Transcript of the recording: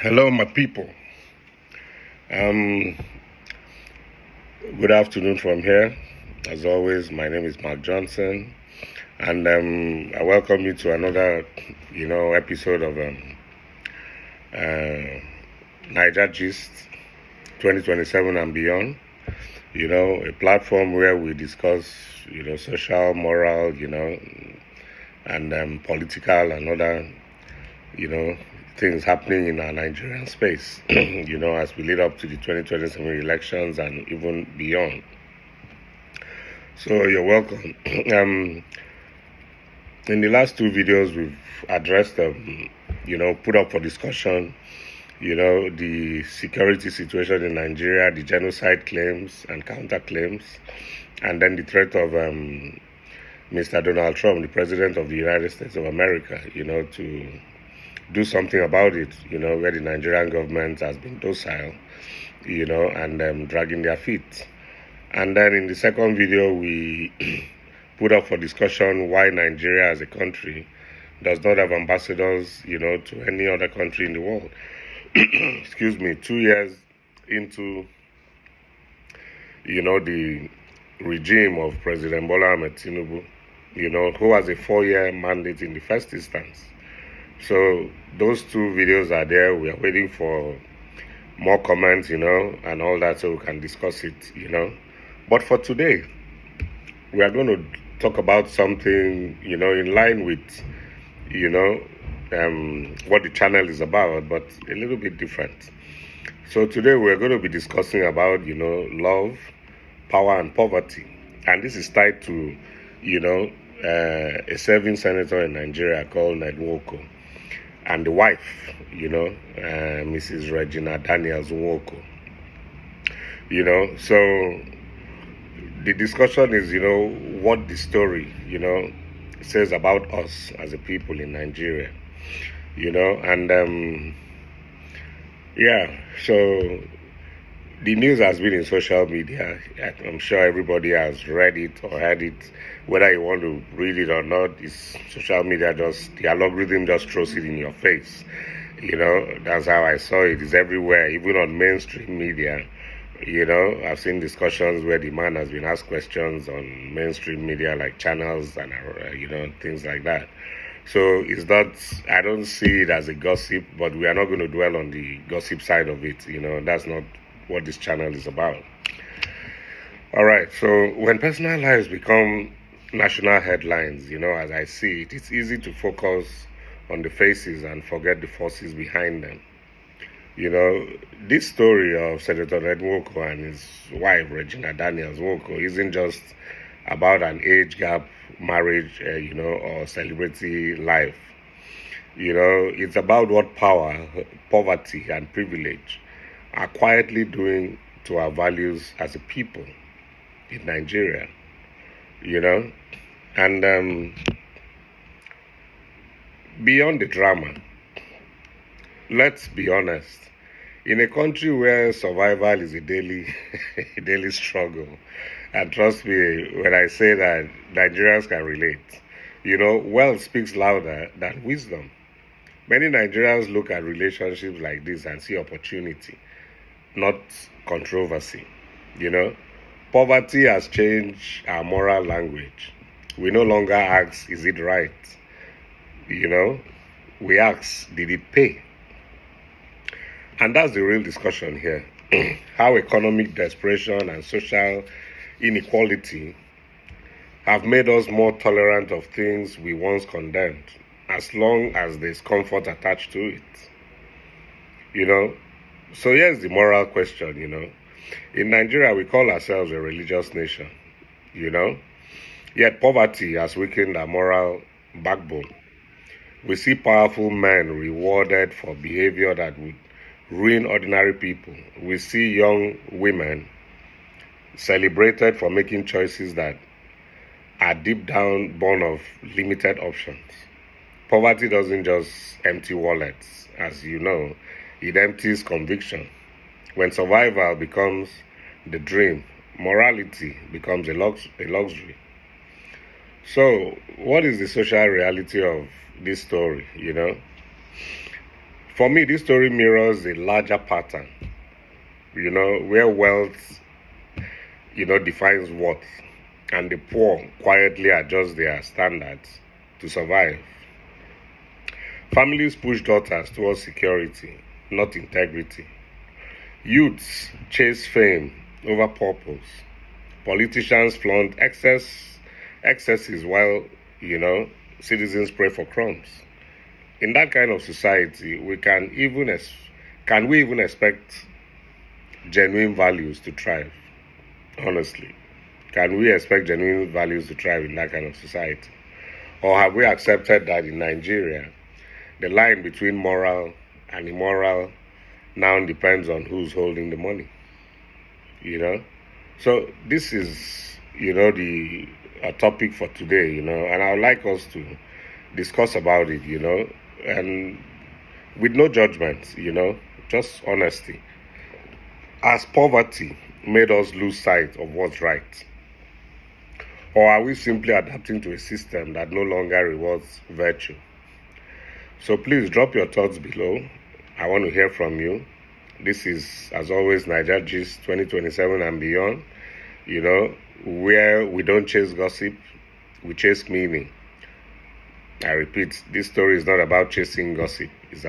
Hello, my people. Um, Good afternoon from here. As always, my name is Mark Johnson, and I welcome you to another, episode of uh, Naija Gist 2027 and beyond. A platform where we discuss, social, moral, and political and other, you know, things happening in our Nigerian space, as we lead up to the 2027 elections and even beyond. So you're welcome. In the last two videos, we've addressed, put up for discussion, the security situation in Nigeria, the genocide claims and counterclaims, and then the threat of Mr. Donald Trump, the President of the United States of America, to do something about it, where the Nigerian government has been docile, and dragging their feet. And then in the second video, we put up for discussion why Nigeria as a country does not have ambassadors, to any other country in the world. Excuse me, 2 years into, the regime of President Bola Ahmed Tinubu, who has a 4-year mandate in the first instance. So those two videos are there. We are waiting for more comments, and all that so we can discuss it, But for today, we are going to talk about something, in line with, what the channel is about, but a little bit different. So today we're going to be discussing about, love, power, and poverty. And this is tied to, a serving senator in Nigeria called Ned Nwoko, and the wife, Mrs. Regina Nwoko. So the discussion is, what the story, says about us as a people in Nigeria, and so the news has been in social media. I'm sure everybody has read it or heard it. Whether you want to read it or not, it's social media, the algorithm just throws it in your face. That's how I saw it. It's everywhere, even on mainstream media. I've seen discussions where the man has been asked questions on mainstream media like channels and, things like that. So it's not, I don't see it as a gossip, but we are not going to dwell on the gossip side of it. That's not what this channel is about. All right, so when personal lives become national headlines, as I see it, it's easy to focus on the faces and forget the forces behind them. This story of Senator Ned Nwoko and his wife, Regina Nwoko, isn't just about an age gap, marriage, or celebrity life. It's about what power, poverty, and privilege are quietly doing to our values as a people in Nigeria, and beyond the drama, let's be honest. In a country where survival is a daily, a daily struggle, and trust me when I say that, Nigerians can relate. Wealth speaks louder than wisdom. Many Nigerians look at relationships like this and see opportunity, not controversy. Poverty has changed our moral language. We no longer ask, is it right? We ask, did it pay? And that's the real discussion here. How economic desperation and social inequality have made us more tolerant of things we once condemned, as long as there's comfort attached to it. So here's the moral question, In Nigeria, we call ourselves a religious nation, Yet poverty has weakened our moral backbone. We see powerful men rewarded for behavior that would ruin ordinary people. We see young women celebrated for making choices that are deep down born of limited options. Poverty doesn't just empty wallets, as you know, it empties conviction. When survival becomes the dream, morality becomes a luxury. So, what is the social reality of this story, For me, this story mirrors a larger pattern, where wealth, defines worth, and the poor quietly adjust their standards to survive. Families push daughters towards security, not integrity. Youths chase fame over purpose. Politicians flaunt excesses while, citizens pray for crumbs. In that kind of society, can we even expect genuine values to thrive? Honestly, can we expect genuine values to thrive in that kind of society? Or have we accepted that in Nigeria, the line between moral and immoral now depends on who's holding the money? So this is, the topic for today, and I would like us to discuss about it, and with no judgment, just honesty. Has poverty made us lose sight of what's right? Or are we simply adapting to a system that no longer rewards virtue? So please drop your thoughts below. I want to hear from you. This is, as always, Naija Gist 2027 and beyond, where we don't chase gossip, we chase meaning. I repeat, this story is not about chasing gossip. It's about